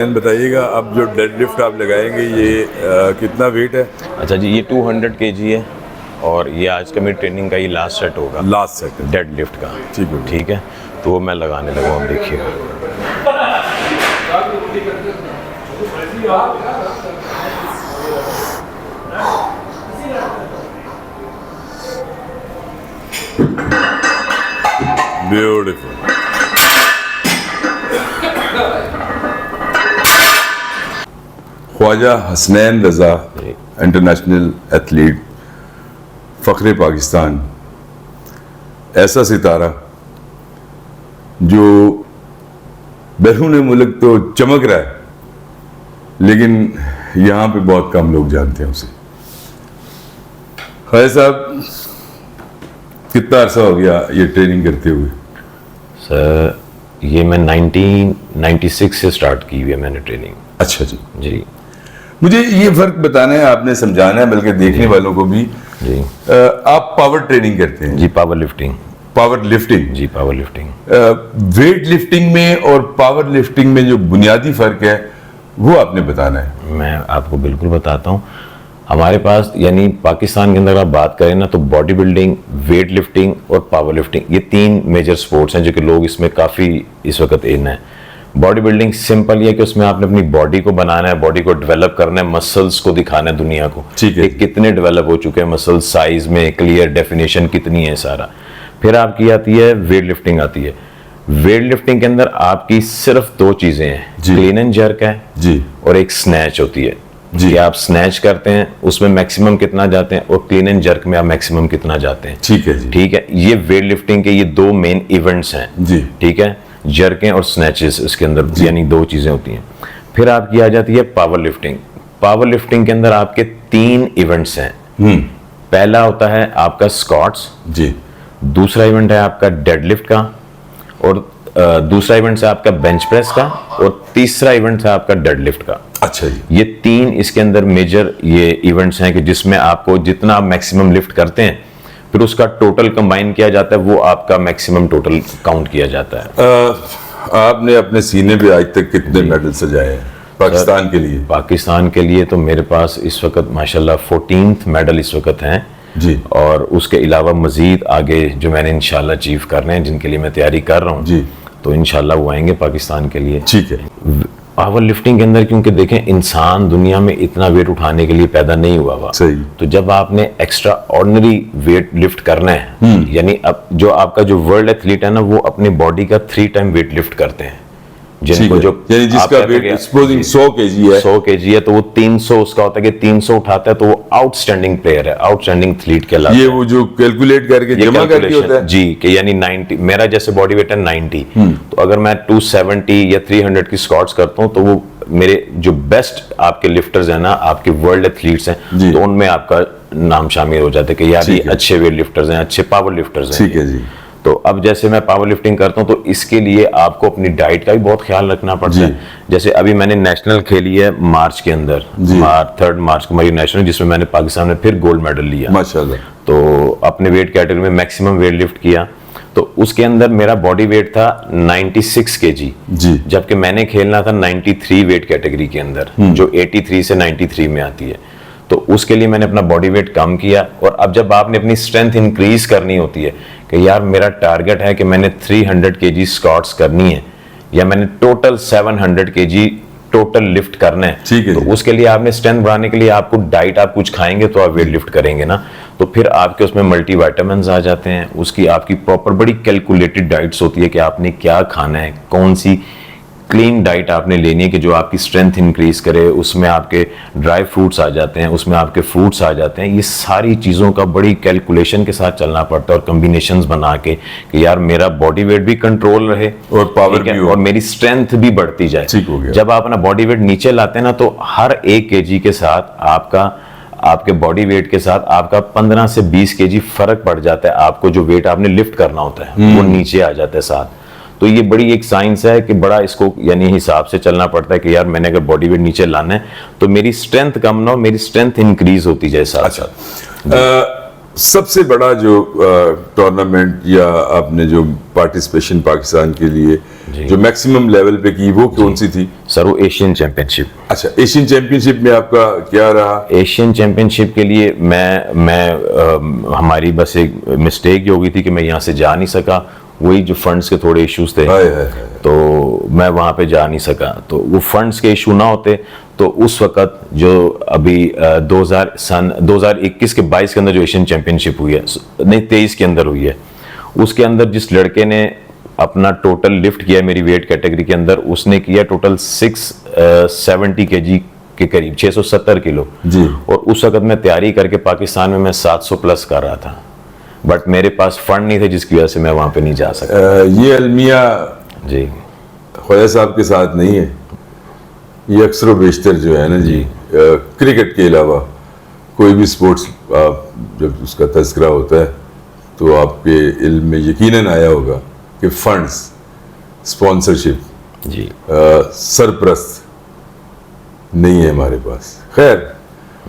बताइएगा, अब जो डेडलिफ्ट आप लगाएंगे ये कितना वेट है? अच्छा जी, ये 200 kg है और ये आज का मेरी ट्रेनिंग का ये लास्ट सेट होगा लास्ट सेट है डेड लिफ्ट का। ठीक है। ठीक है, तो वो मैं लगाने लगा, आप देखिएगा। ब्यूटीफुल। ख्वाजा हसनैन रज़ा, इंटरनेशनल एथलीट, फ़ख्रे पाकिस्तान, ऐसा सितारा जो बैरून मुल्क तो चमक रहा है लेकिन यहाँ पे बहुत कम लोग जानते हैं उसे। ख्वाजा साहब, कितना अरसा हो गया ये ट्रेनिंग करते हुए? सर, ये मैं 1996 से स्टार्ट की हुई है मैंने ट्रेनिंग। अच्छा जी। जी, मुझे ये फर्क बताना है, आपने समझाना है बल्कि देखने वालों को भी। जी, आप पावर ट्रेनिंग करते हैं? जी, पावर लिफ्टिंग। Power lifting? जी, पावर लिफ्टिंग। वेट लिफ्टिंग में और पावर लिफ्टिंग में जो बुनियादी फर्क है वो आपने बताना है। मैं आपको बिल्कुल बताता हूँ। हमारे पास यानी पाकिस्तान के अंदर आप बात करें ना, तो बॉडी बिल्डिंग, वेट लिफ्टिंग और पावर लिफ्टिंग, ये 3 मेजर स्पोर्ट्स हैं जो कि लोग इसमें काफ़ी इस वक्त इन है। बॉडी बिल्डिंग सिंपल ये है कि उसमें आपने अपनी बॉडी को बनाना है, बॉडी को डेवलप करना है, मसल्स को दिखाना है दुनिया को, ठीक है, कि कितने डेवलप हो चुके हैं मसल, साइज में क्लियर डेफिनेशन कितनी है सारा। फिर आपकी आती है वेट लिफ्टिंग आती है। वेट लिफ्टिंग के अंदर आपकी सिर्फ 2 चीजें हैं, क्लीन एंड जर्क है जी, और एक स्नैच होती है जी। कि आप स्नैच करते हैं उसमें मैक्सिमम कितना जाते हैं और क्लीन एंड जर्क में आप मैक्सिमम कितना जाते हैं। ठीक है जी। ठीक है, ये वेट लिफ्टिंग के ये 2 मेन इवेंट्स हैं जी, ठीक है, जर्कें और स्नैचेस इसके अंदर, यानी 2 चीजें होती हैं। फिर आपकी आ जाती है पावर लिफ्टिंग। पावर लिफ्टिंग के अंदर आपके 3 इवेंट्स हैं। पहला होता है आपका स्क्वाट्स जी, दूसरा इवेंट है आपका डेडलिफ्ट का, और दूसरा इवेंट है आपका बेंच प्रेस का, और तीसरा इवेंट है आपका डेडलिफ्ट का। अच्छा जी। ये 3 इसके अंदर मेजर ये इवेंट्स हैं कि जिसमें आपको जितना आप मैक्सिमम लिफ्ट करते हैं फिर उसका टोटल कंबाइन किया जाता है, वो आपका मैक्सिमम टोटल काउंट किया जाता है। आपने अपने सीने पे आज तक कितने मेडल सजाए हैं पाकिस्तान के लिए? पाकिस्तान के लिए तो मेरे पास इस वक्त माशाल्लाह 14th मेडल इस वक्त हैं जी, और उसके अलावा मजीद आगे जो मैंने इंशाल्लाह अचीव करने हैं, जिनके लिए मैं तैयारी कर रहा हूँ जी, तो इंशाल्लाह वो आएंगे पाकिस्तान के लिए। ठीक है। पावर लिफ्टिंग के अंदर क्योंकि देखें, इंसान दुनिया में इतना वेट उठाने के लिए पैदा नहीं हुआ हुआ, सही। तो जब आपने एक्स्ट्रा ऑर्डिनरी वेट लिफ्ट करना है, यानी अब जो आपका जो वर्ल्ड एथलीट है ना, वो अपनी बॉडी का 3 टाइम वेट लिफ्ट करते हैं, जिनको जो यानी जिसका वेट सपोजिंग 100 kg है, 100 kg है तो वो 300 उसका होता है कि 300 उठाता है तो वो आउटस्टैंडिंग प्लेयर है, आउटस्टैंडिंग एथलीट के ये वो जो कैलकुलेट करके जमा करके होता है जी, कि यानी 90, मेरा जैसे बॉडी वेट है 90, तो अगर मैं 270 या 300 की स्क्वाट्स करता हूं तो वो मेरे जो बेस्ट आपके लिफ्टर्स हैं ना, आपके वर्ल्ड एथलीट्स हैं, तो उनमें आपका नाम शामिल हो जाता है कि यार ये अच्छे वेट लिफ्टर्स हैं, अच्छे पावर लिफ्टर्स हैं। ठीक है जी। तो अब जैसे मैं पावर लिफ्टिंग करता हूं तो इसके लिए आपको अपनी डाइट का भी बहुत ख्याल रखना पड़ता है। जैसे अभी मैंने नेशनल खेली है मार्च के अंदर, 3 मार्च को मेरी नेशनल, जिसमें मैंने पाकिस्तान में फिर गोल्ड मेडल लिया माशाल्लाह। तो अपने वेट कैटेगरी में मैक्सिमम वेट लिफ्ट किया, तो उसके अंदर मेरा बॉडी वेट था 96 kg जी, जबकि मैंने खेलना था 93 वेट कैटेगरी के अंदर, जो 83 से 93 में आती है। तो उसके लिए मैंने अपना बॉडी वेट कम किया, और अब जब आपने अपनी स्ट्रेंथ इंक्रीज करनी होती है कि यार मेरा टारगेट है कि मैंने 300 kg स्क्वाट्स करनी है या मैंने टोटल 700 kg टोटल लिफ्ट करना है, ठीक है, तो उसके लिए आपने स्ट्रेंथ बढ़ाने के लिए आपको डाइट, आप कुछ खाएंगे तो आप वेट लिफ्ट करेंगे ना, तो फिर आपके उसमें मल्टीविटामिन्स आ जाते हैं, उसकी आपकी प्रॉपर बड़ी कैलकुलेटेड डाइट्स होती है कि आपने क्या खाना है, कौन सी क्लीन डाइट आपने लेनी है कि जो आपकी स्ट्रेंथ इंक्रीज करे। उसमें आपके ड्राई फ्रूट्स आ जाते हैं, उसमें आपके फ्रूट्स आ जाते हैं, ये सारी चीज़ों का बड़ी कैलकुलेशन के साथ चलना पड़ता है और कम्बिनेशंस बना के कि यार मेरा बॉडी वेट भी कंट्रोल रहे और पावर भी हो और मेरी स्ट्रेंथ भी बढ़ती जाए। ठीक हो गया। जब आप अपना बॉडी वेट नीचे लाते हैं ना, तो हर 1 kg के साथ आपके बॉडी वेट के साथ आपका 15 से 20 kg फर्क पड़ जाता है, आपको जो वेट आपने लिफ्ट करना होता है वो नीचे आ जाता है साथ। तो ये बड़ी एक साइंस है कि बड़ा इसको यानी हिसाब से चलना पड़ता है कि यार मैंने अगर बॉडी वेट नीचे लाना है तो मेरी स्ट्रेंथ कम ना हो, मेरी स्ट्रेंथ इंक्रीज होती जाए साथ। अच्छा, सबसे बड़ा जो टूर्नामेंट या आपने जो पार्टिसिपेशन पाकिस्तान के लिए जी। जो मैक्सिमम लेवल पे की वो कौन सी थी? सर वो एशियन चैंपियनशिप। अच्छा, एशियन चैंपियनशिप में आपका क्या रहा? एशियन चैंपियनशिप के लिए हमारी बस एक मिस्टेक ये हो गई थी कि मैं यहाँ से जा नहीं सका, वही जो फंड्स के थोड़े इश्यूज थे, हाय हाय हाय। तो मैं वहाँ पे जा नहीं सका। तो वो फंड्स के इशू ना होते तो उस वक्त जो अभी 2021 के 22 के अंदर जो एशियन चैंपियनशिप हुई है, नहीं 23 के अंदर हुई है, उसके अंदर जिस लड़के ने अपना टोटल लिफ्ट किया मेरी वेट कैटेगरी के अंदर, उसने किया टोटल 670 kg के करीब, 670 किलो जी। और उस वक्त मैं तैयारी करके पाकिस्तान में मैं 700 प्लस कर रहा था, बट मेरे पास फंड नहीं थे जिसकी वजह से मैं वहां पे नहीं जा सका। ये अलमिया जी ख्वाजा साहब के साथ नहीं है, ये अक्सर व बेशतर जो है ना जी, क्रिकेट के अलावा कोई भी स्पोर्ट्स जब उसका तज़किरा होता है तो आपके इल्म में यकीनन आया होगा कि फंड्स, स्पॉन्सरशिप, जी सरप्रस्त नहीं है हमारे पास। खैर,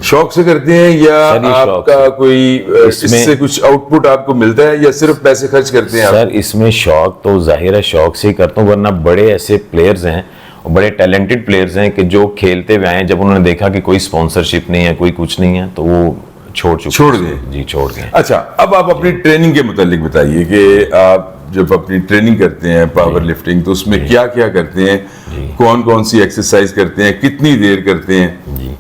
शौक से करते हैं या सर, ये शौक आपका से। कोई इसमें- इससे कुछ आउटपुट आपको मिलता है या सिर्फ पैसे खर्च करते हैं आप? सर इसमें शौक तो जाहिर है शौक से ही करता हूँ, वरना बड़े ऐसे प्लेयर्स हैं और बड़े टैलेंटेड प्लेयर्स हैं कि जो खेलते हुए आए हैं, जब उन्होंने देखा कि कोई स्पॉन्सरशिप नहीं है, कोई कुछ नहीं है, तो वो छोड़ गए। जी छोड़ गए। अच्छा, अब आप अपनी ट्रेनिंग के मुतालिक बताइए कि आप जब अपनी ट्रेनिंग करते हैं पावर लिफ्टिंग, तो उसमें क्या क्या करते हैं, कौन कौन सी एक्सरसाइज करते हैं, कितनी देर करते हैं? जी,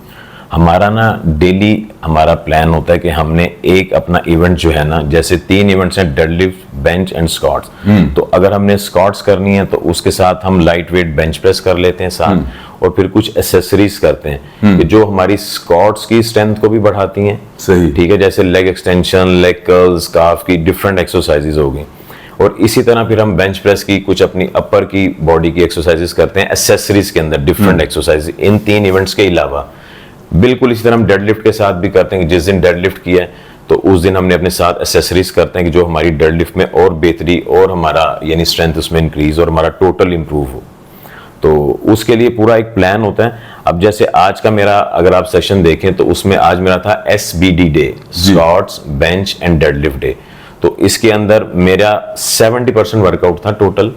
हमारा ना डेली हमारा प्लान होता है कि हमने एक अपना इवेंट जो है ना, जैसे 3 इवेंट्स हैं, डेडलिफ्ट, बेंच एंड स्क्वाट्स। तो अगर हमने स्क्वाट्स करनी है तो उसके साथ हम लाइट वेट बेंच प्रेस कर लेते हैं साथ, और फिर कुछ एसेसरीज करते हैं कि जो हमारी स्क्वाट्स की स्ट्रेंथ को भी बढ़ाती हैं। सही। ठीक है, जैसे लेग एक्सटेंशन, लेग कर्ल्स, काफ की डिफरेंट एक्सरसाइजेज हो गई। और इसी तरह फिर हम बेंच प्रेस की कुछ अपनी अपर की बॉडी की एक्सरसाइजेज करते हैं एसेसरीज के अंदर, डिफरेंट एक्सरसाइज इन 3 इवेंट्स के अलावा। बिल्कुल इसी तरह हम डेडलिफ्ट के साथ भी करते हैं कि जिस दिन डेडलिफ्ट किया है तो उस दिन हमने अपने साथ एसेसरीज करते हैं कि जो हमारी डेडलिफ्ट में और बेहतरी और हमारा यानी स्ट्रेंथ उसमें इंक्रीज और हमारा टोटल इंप्रूव हो। तो उसके लिए पूरा एक प्लान होता है। अब जैसे आज का मेरा अगर आप सेशन देखें तो उसमें आज मेरा था SBD day, squats, bench and deadlift day. तो इसके अंदर मेरा 70% वर्कआउट था टोटल,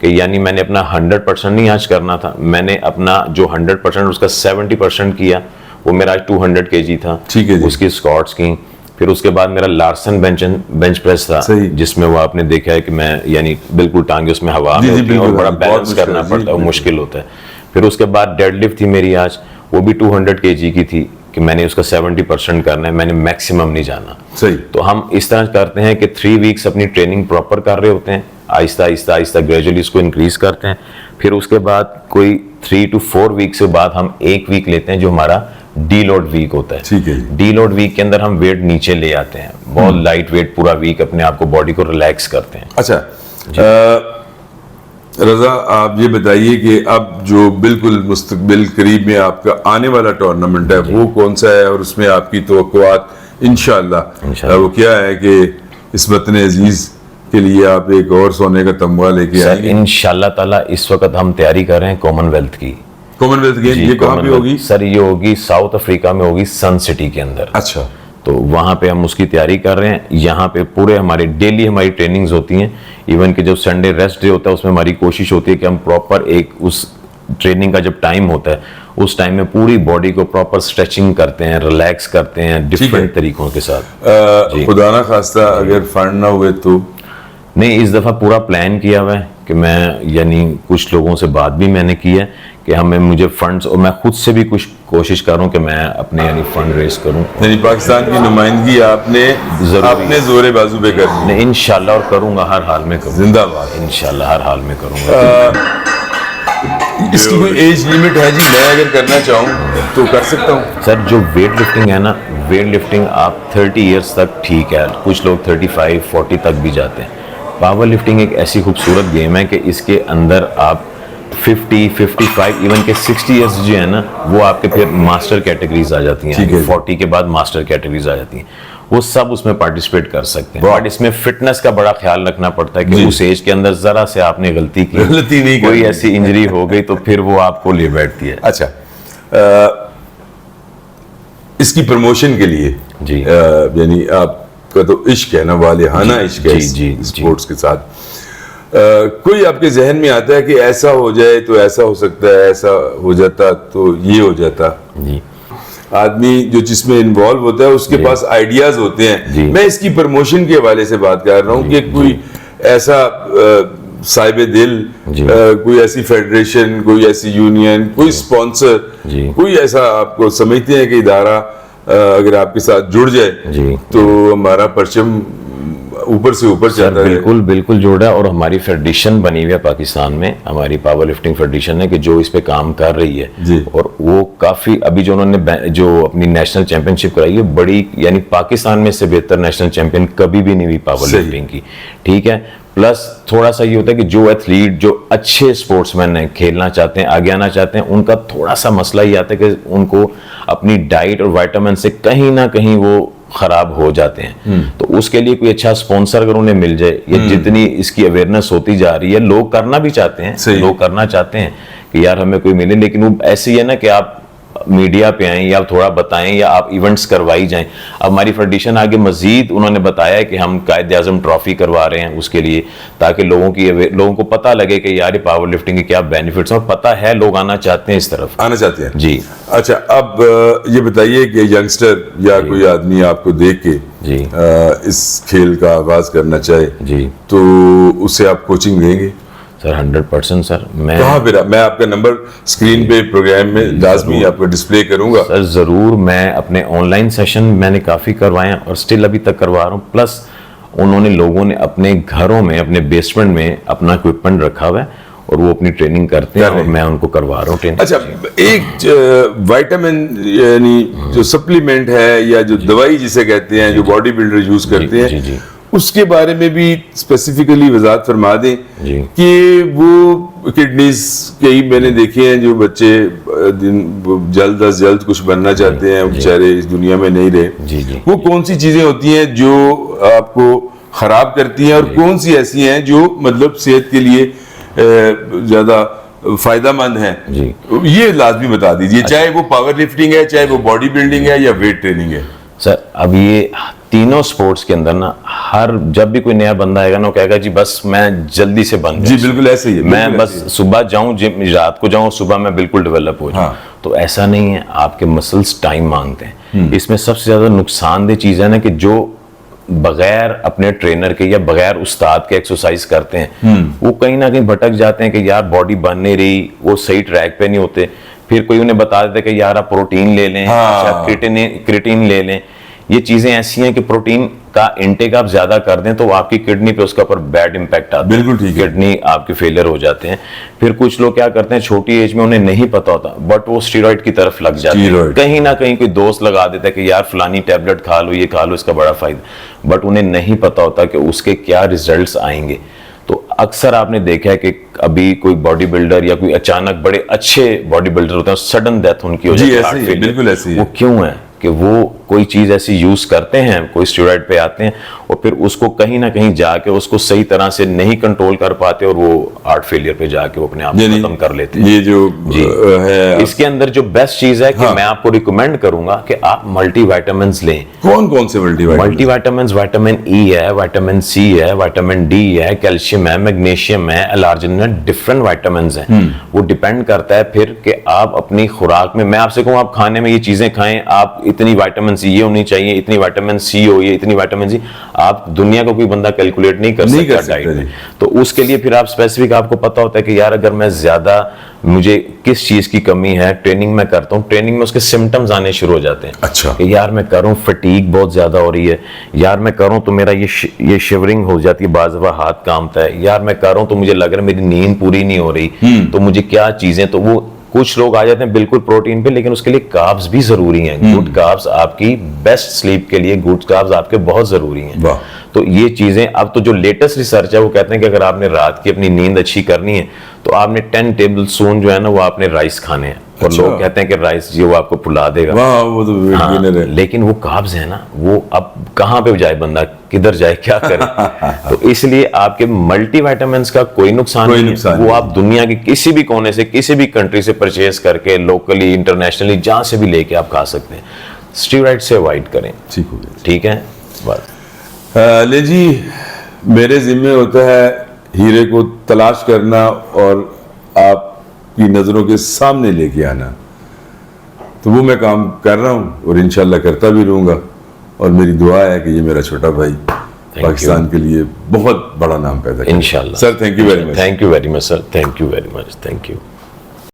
कि यानी मैंने अपना 100% नहीं आज करना था, मैंने अपना जो 100% उसका 70% किया, वो मेरा आज 200 kg था। ठीक है जी। उसकी स्क्वाट्स की, फिर उसके बाद मेरा लार्सन बेंच प्रेस था, सही। जिसमें वो आपने देखा है कि मैं यानी बिल्कुल टांगे उसमें हवा जी, में जी, होती हैं और बिल्कुल, बड़ा बहुत बैलेंस मुश्किल करना है, पड़ता है, जी, मुश्किल होता है। फिर उसके बाद डेडलिफ्ट थी मेरी आज, वो भी 200 kg की थी कि मैंने उसका 70% करना है, मैंने मैक्सिमम नहीं जाना। सही। तो हम इस तरह करते हैं कि 3 वीक्स अपनी ट्रेनिंग प्रॉपर कर रहे होते हैं, आहिस्ता आहिस्ता आहिस्ता ग्रेजुअली इसको इंक्रीज करते हैं। फिर उसके बाद कोई 3 to 4 वीक से बाद हम 1 वीक लेते हैं जो हमारा डी लोड वीक होता है। ठीक है जी। डी लोड वीक के अंदर हम वेट नीचे ले आते हैं, बहुत लाइट वेट, पूरा वीक अपने आप को बॉडी को रिलैक्स करते हैं। अच्छा, रजा आप ये बताइए कि अब जो बिल्कुल मुस्तकबिल करीब में आपका आने वाला टूर्नामेंट है वो कौन सा है और उसमें आपकी तवक्कुआत इंशाअल्लाह वो क्या है कि इस वतन अजीज के लिए आप एक और सोने का तमगा लेके सर आएंगे? इंशाल्लाह ताला इस वक्त हम तैयारी कर रहे हैं कॉमनवेल्थ की। कॉमनवेल्थ गेम जी, ये कहाँ पे कॉमनवेल्थ। होगी? सर ये होगी साउथ अफ्रीका में, होगी सन सिटी के अंदर। अच्छा, तो वहाँ पे हम उसकी तैयारी कर रहे हैं। यहाँ पे पूरे हमारे डेली हमारी ट्रेनिंग्स होती हैं, इवन कि जब संडे रेस्ट डे होता है उसमें हमारी कोशिश होती है कि हम प्रॉपर एक उस ट्रेनिंग का जब टाइम होता है उस टाइम में पूरी बॉडी को प्रॉपर स्ट्रेचिंग करते हैं, रिलैक्स करते हैं डिफरेंट तरीकों के साथ। खुदा ना खास्ता अगर फंड ना हुए तो? नहीं, इस दफ़ा पूरा प्लान किया हुआ है कि मैं यानी कुछ लोगों से बात भी मैंने की है कि मुझे फंड्स, और मैं खुद से भी कुछ कोशिश करूं कि मैं अपने यानी फंड रेस करूं। यानी पाकिस्तान की नुमाइंदगी आपने जरूरी। अपने जोरे बाजू पे करनी है। नहीं, इंशाल्लाह, और करूंगा, हर हाल में करूंगा, जिंदाबाद। इंशाल्लाह हर हाल में करूंगा। इसकी कोई एज लिमिट है जी? मैं अगर करना चाहूँ तो कर सकता हूँ? सर जो वेट लिफ्टिंग है ना, वेट लिफ्टिंग आप 30 इयर्स तक ठीक है, कुछ लोग 35-40 तक भी जाते हैं। पावर लिफ्टिंग एक ऐसी खूबसूरत गेम है कि इसके अंदर आप 50, 55, इवन के 60 इयर्स जो है ना, वो आपके फिर मास्टर कैटेगरीज आ जाती ठीक हैं। है। 40 के बाद मास्टर कैटेगरीज आ जाती हैं, वो सब उसमें पार्टिसिपेट कर सकते हैं। वाह। बट इसमें फिटनेस का बड़ा ख्याल रखना पड़ता है कि जी। उस एज के अंदर जरा से आपने गलती की, गलती नहीं कोई करनी। ऐसी इंजरी हो गई तो फिर वो आपको ले बैठती है। अच्छा, इसकी प्रमोशन के लिए जी। यानी आपका तो इश्क है ना, वालिहाना इश्क है जी, जी, स्पोर्ट्स के साथ, कोई आपके जहन में आता है कि ऐसा हो जाए तो ऐसा हो सकता है, ऐसा हो जाता तो ये हो जाता? जी आदमी जो जिसमें इन्वॉल्व होता है उसके पास आइडियाज होते हैं। मैं इसकी प्रमोशन के हवाले से बात कर रहा हूँ कि कोई ऐसा साहिब दिल, कोई ऐसी फेडरेशन, कोई ऐसी यूनियन, कोई स्पॉन्सर, कोई ऐसा आपको समझते हैं कि इदारा अगर आपके साथ जुड़ जाए तो हमारा परचम ऊपर से ऊपर चलता है? बिल्कुल बिल्कुल जुड़ा है, और हमारी फेडरेशन बनी हुई है पाकिस्तान में, हमारी पावर लिफ्टिंग फेडरेशन है कि जो इस पे काम कर रही है। और वो काफी अभी जो उन्होंने जो अपनी नेशनल चैंपियनशिप कराई है, बड़ी यानी पाकिस्तान में से बेहतर नेशनल चैंपियन कभी भी नहीं हुई पावर लिफ्टिंग की, ठीक है। प्लस थोड़ा सा ये होता है कि जो एथलीट, जो अच्छे स्पोर्ट्समैन हैं, खेलना चाहते हैं, आगे आना चाहते हैं, उनका थोड़ा सा मसला ये आता है कि उनको अपनी डाइट और विटामिन से कहीं ना कहीं वो खराब हो जाते हैं। तो उसके लिए कोई अच्छा स्पॉन्सर अगर उन्हें मिल जाए, या जितनी इसकी अवेयरनेस होती जा रही है, लोग करना भी चाहते हैं, लोग करना चाहते हैं कि यार हमें कोई मिले, लेकिन वो ऐसे ही है ना कि आप मीडिया पे आए या आप थोड़ा बताएं या आप इवेंट्स करवाई जाएं। अब हमारी फेडरेशन आगे मजीद उन्होंने बताया है कि हम कायद-ए-आज़म ट्रॉफी करवा रहे हैं उसके लिए, ताकि लोगों को पता लगे कि यार ये पावर लिफ्टिंग के क्या बेनिफिट्स हैं, और पता है लोग आना चाहते हैं, इस तरफ आना चाहते हैं। जी अच्छा, अब ये बताइए कि यंगस्टर या कोई आदमी आपको देख के इस खेल का आगाज करना चाहे तो उसे आप कोचिंग देंगे? Sir 100% sir. मैं आपका नंबर स्क्रीन पे प्रोग्राम में लाजमी आपको डिस्प्ले करूंगा सर, जरूर। मैं अपने ऑनलाइन सेशन मैंने काफी करवाए हैं और स्टिल अभी तक करवा रहा हूँ। प्लस उन्होंने लोगों ने अपने घरों में, अपने बेसमेंट में अपना इक्विपमेंट रखा हुआ है और वो अपनी ट्रेनिंग करते हैं और मैं उनको करवा रहा हूँ ट्रेनिंग। अच्छा, एक विटामिन यानी जो सप्लीमेंट है या जो दवाई जिसे कहते हैं, जो बॉडी बिल्डर यूज करते हैं, उसके बारे में भी स्पेसिफिकली वजाहत फरमा दें कि वो किडनीज, कई मैंने देखे हैं जो बच्चे जल्द अज जल्द कुछ बनना चाहते हैं, बेचारे इस दुनिया में नहीं रहे, वो कौन सी चीजें होती हैं जो आपको खराब करती हैं और कौन सी ऐसी हैं जो मतलब सेहत के लिए ज्यादा फायदेमंद है, ये लाजमी बता दीजिए। चाहे वो पावर लिफ्टिंग है, चाहे वो बॉडी बिल्डिंग है या वेट ट्रेनिंग है। सर अब ये तीनों स्पोर्ट्स के अंदर ना, जब भी कोई नया बंदा आएगा ना, वो कहेगा जी बस मैं जल्दी से बन जी, बिल्कुल ऐसे ही है, मैं बस सुबह जाऊं जिम, रात को जाऊं, सुबह मैं बिल्कुल डेवलप हो जाऊं। तो ऐसा नहीं है, आपके मसल्स टाइम मांगते हैं। इसमें सबसे ज्यादा नुकसानदेह चीज है ना कि जो बगैर अपने ट्रेनर के या बगैर उस्ताद के एक्सरसाइज करते हैं, वो कहीं ना कहीं भटक जाते हैं कि यार बॉडी बन नहीं रही, वो सही ट्रैक पे नहीं होते। फिर कोई उन्हें बता देता है कि यार आप प्रोटीन ले लें, क्रिएटिन ले लें। ये चीजें ऐसी हैं कि प्रोटीन का इंटेक आप ज्यादा कर दें तो आपकी किडनी पे उसका ऊपर बैड इंपैक्ट आता है, बिल्कुल ठीक है, किडनी आपके फेलियर हो जाते हैं। फिर कुछ लोग क्या करते हैं, छोटी एज में उन्हें नहीं पता होता, बट वो स्टेरॉइड की तरफ लग जाते हैं। कहीं ना कहीं कोई दोस्त लगा देता है कि यार फलानी टैबलेट खा लो, ये खा लो, इसका बड़ा फायदा, बट उन्हें नहीं पता होता कि उसके क्या रिजल्ट्स आएंगे। तो अक्सर आपने देखा है कि अभी कोई बॉडी बिल्डर या कोई अचानक बड़े अच्छे बॉडी बिल्डर होते हैं, सडन डेथ उनकी हो जाती है, बिल्कुल ऐसे ही है। वो क्यों है कि वो कोई चीज ऐसी यूज करते हैं, कोई स्टेरॉइड पे आते हैं और फिर उसको कहीं ना कहीं जाके उसको सही तरह से नहीं कंट्रोल कर पाते और वो हार्ट फेलियर पे जाके वो अपने आप खत्म कर लेते हैं। ये जो है इसके अंदर जो बेस्ट चीज है कि मैं आपको रिकमेंड करूंगा कि आप मल्टीविटामिन लें। कौन कौन से मल्टीविटामिन? विटामिन ई है, विटामिन सी है, विटामिन डी है, कैल्शियम है, मैग्नीशियम है, एलार्जिन है, डिफरेंट विटामिन हैं। वो डिपेंड करता है फिर कि आप अपनी खुराक में, मैं आपसे कहूँ आप खाने में ये चीजें खाएं, आप इतनी विटामिन सी ये होनी चाहिए, इतनी विटामिन सी हो, ये इतनी विटामिन सी, आप दुनिया को कोई बंदा कैलकुलेट नहीं कर सकता डाइट में। तो उसके लिए फिर आप स्पेसिफिक, आपको पता होता है कि यार अगर मैं ज्यादा, मुझे किस चीज की कमी है, ट्रेनिंग में करता हूँ, ट्रेनिंग में उसके सिम्टम्स आने शुरू हो जाते हैं। अच्छा, कि यार मैं कर रहा हूँ, फटीग बहुत ज्यादा हो रही है, यार मैं कर रहा हूँ तो मेरा ये शिवरिंग हो जाती है, बाज़ दफ़ा हाथ कांपता है, यार मैं कर रहा हूँ तो मुझे लग रहा है मेरी नींद पूरी नहीं हो रही, तो मुझे क्या चीजें, तो वो कुछ लोग आ जाते हैं बिल्कुल प्रोटीन पे, लेकिन उसके लिए कार्ब्स भी जरूरी हैं। गुड कार्ब्स आपकी बेस्ट स्लीप के लिए, गुड कार्ब्स आपके बहुत जरूरी हैं। तो ये चीजें, अब तो जो लेटेस्ट रिसर्च है वो कहते हैं कि अगर आपने रात की अपनी नींद अच्छी करनी है तो आपने 10 टेबल स्पून जो है ना वो आपने राइस खाने हैं। और लोग कहते हैं कि राइस जो आपको फुला देगा, वो तो विनर है। लेकिन वो कार्ब्स है ना, वो अब कहाँ पे जाए बंदा, किधर जाए, क्या करे। तो इसलिए आपके मल्टीविटामिन्स का कोई नुकसान नहीं है। वो आप दुनिया के किसी भी कोने से, किसी भी कंट्री से परचेज करके, लोकली, इंटरनेशनली, जहां से भी लेके आप खा सकते हैं। स्टेरॉइड से अवॉइड करें। ठीक हो गया, ठीक है। बस ले जी, मेरे जिम्मे होता है हीरे को तलाश करना और आपकी नज़रों के सामने लेके आना, तो वो मैं काम कर रहा हूँ और इंशाल्लाह करता भी रहूँगा। और मेरी दुआ है कि ये मेरा छोटा भाई पाकिस्तान के लिए बहुत बड़ा नाम पैदा करे। इंशाल्लाह sir, thank you very much. Thank you very much sir, thank you very much, thank you.